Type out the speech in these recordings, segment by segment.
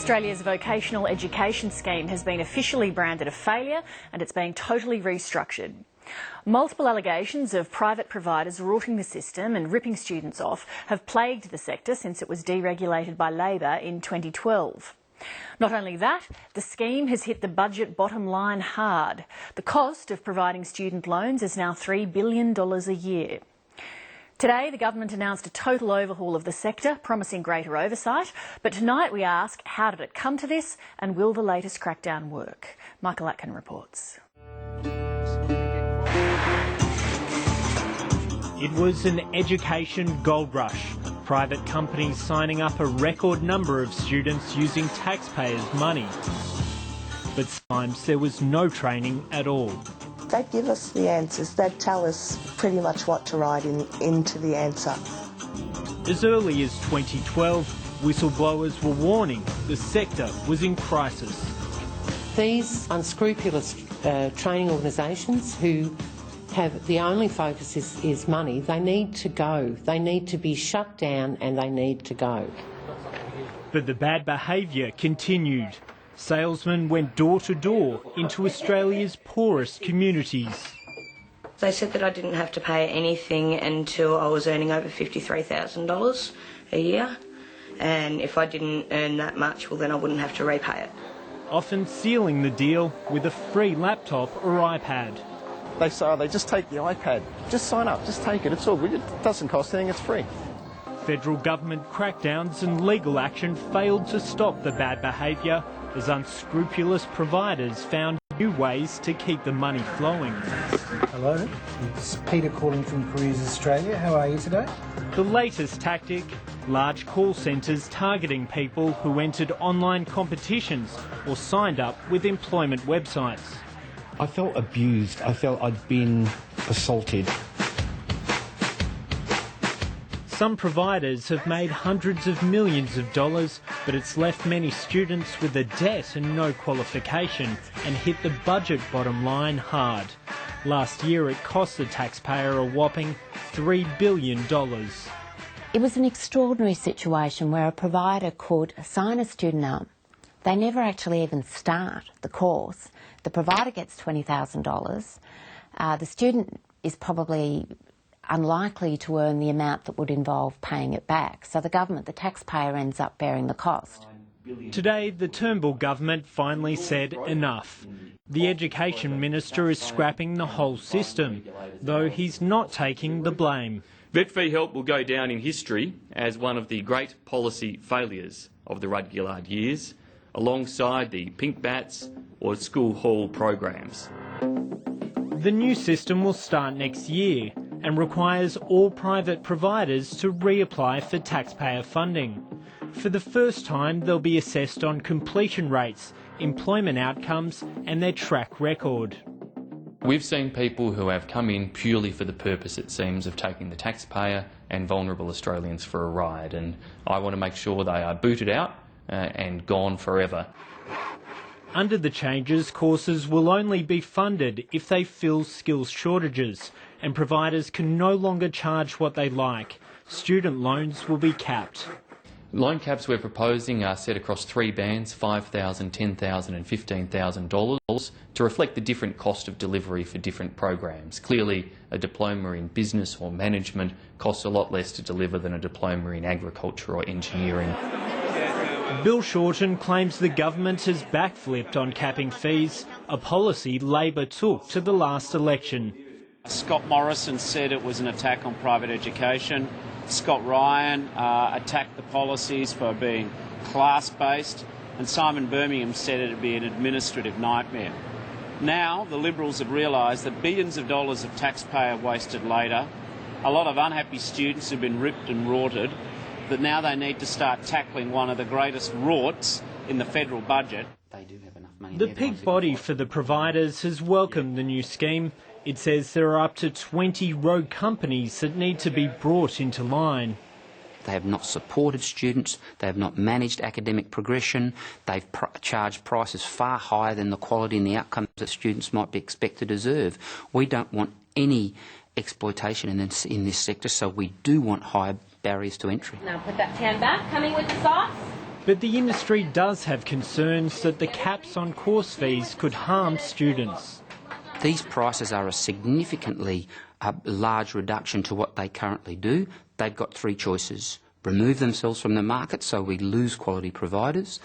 Australia's vocational education scheme has been officially branded a failure and it's being totally restructured. Multiple allegations of private providers rorting the system and ripping students off have plagued the sector since it was deregulated by Labor in 2012. Not only that, the scheme has hit the budget bottom line hard. The cost of providing student loans is now $3 billion a year. Today, the government announced a total overhaul of the sector, promising greater oversight. But tonight we ask, how did it come to this and will the latest crackdown work? Michael Atkin reports. It was an education gold rush. Private companies signing up a record number of students using taxpayers' money. But sometimes there was no training at all. They'd give us the answers. They'd tell us pretty much what to write into the answer. As early as 2012, whistleblowers were warning the sector was in crisis. These unscrupulous training organisations who have the only focus is money, they need to go. They need to be shut down and they need to go. But the bad behaviour continued. Salesmen went door to door into Australia's poorest communities. They said that I didn't have to pay anything until I was earning over $53,000 a year, and if I didn't earn that much, well then I wouldn't have to repay it. Often sealing the deal with a free laptop or iPad. They say, oh, they just take the iPad, just sign up, just take it, it's all good, it doesn't cost anything, it's free. Federal government crackdowns and legal action failed to stop the bad behaviour as unscrupulous providers found new ways to keep the money flowing. Hello, it's Peter calling from Careers Australia. How are you today? The latest tactic, large call centres targeting people who entered online competitions or signed up with employment websites. I felt abused. I felt I'd been assaulted. Some providers have made hundreds of millions of dollars, but it's left many students with a debt and no qualification and hit the budget bottom line hard. Last year it cost the taxpayer a whopping $3 billion. It was an extraordinary situation where a provider could sign a student up. They never actually even start the course. The provider gets $20,000. The student is probably unlikely to earn the amount that would involve paying it back. So the government, the taxpayer, ends up bearing the cost. Today, the Turnbull government finally said enough. The Education Minister is scrapping the whole system, though he's not taking the blame. Vet fee help will go down in history as one of the great policy failures of the Rudd-Gillard years, alongside the pink bats or school hall programs. The new system will start next year and requires all private providers to reapply for taxpayer funding. For the first time, they'll be assessed on completion rates, employment outcomes and their track record. We've seen people who have come in purely for the purpose, it seems, of taking the taxpayer and vulnerable Australians for a ride, and I want to make sure they are booted out and gone forever. Under the changes, courses will only be funded if they fill skills shortages, and providers can no longer charge what they like. Student loans will be capped. Loan caps we're proposing are set across three bands, $5,000, $10,000 and $15,000, to reflect the different cost of delivery for different programs. Clearly, a diploma in business or management costs a lot less to deliver than a diploma in agriculture or engineering. Bill Shorten claims the government has backflipped on capping fees, a policy Labor took to the last election. Scott Morrison said it was an attack on private education. Scott Ryan attacked the policies for being class-based, and Simon Birmingham said it would be an administrative nightmare. Now the Liberals have realised that billions of dollars of taxpayer wasted later, a lot of unhappy students have been ripped and rorted, that now they need to start tackling one of the greatest rorts in the federal budget. The peak body for the providers has welcomed the new scheme. It says there are up to 20 rogue companies that need to be brought into line. They have not supported students, they have not managed academic progression, they've charged prices far higher than the quality and the outcomes that students might be expected to deserve. We don't want any exploitation in this sector, so we do want higher barriers to entry. Now put that tan back, coming with the socks. But the industry does have concerns that the caps on course fees could harm students. These prices are a significantly large reduction to what they currently do. They've got three choices: remove themselves from the market so we lose quality providers,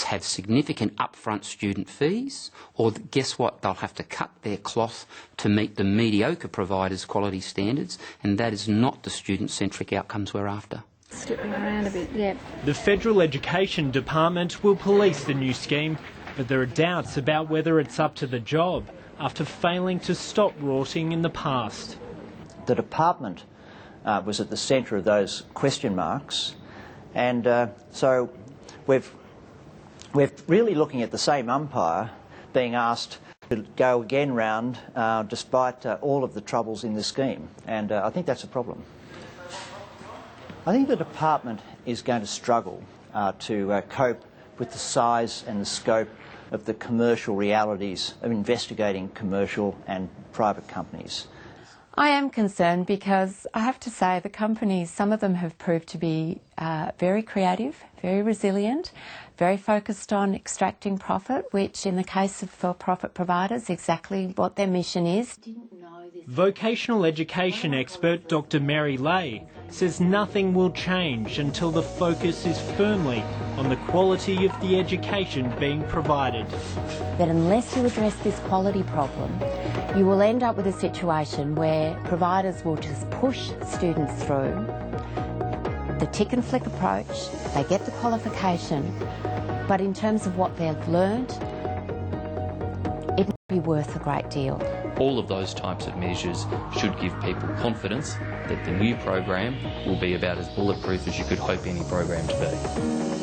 have significant upfront student fees, or guess what, they'll have to cut their cloth to meet the mediocre providers' quality standards, and that is not the student-centric outcomes we're after. Skipping around a bit, yeah. The Federal Education Department will police the new scheme, but there are doubts about whether it's up to the job after failing to stop rorting in the past. The department was at the centre of those question marks, and so we're really looking at the same umpire being asked to go again round despite all of the troubles in the scheme, and I think that's a problem. I think the department is going to struggle to cope with the size and the scope of the commercial realities of investigating commercial and private companies. I am concerned because I have to say the companies, some of them have proved to be very creative, very resilient, very focused on extracting profit, which in the case of for-profit providers, exactly what their mission is. Vocational education expert Dr. Mary Leahy says nothing will change until the focus is firmly on the quality of the education being provided. That unless you address this quality problem, you will end up with a situation where providers will just push students through the tick and flick approach. They get the qualification, but in terms of what they've learned, it won't be worth a great deal. All of those types of measures should give people confidence that the new program will be about as bulletproof as you could hope any program to be.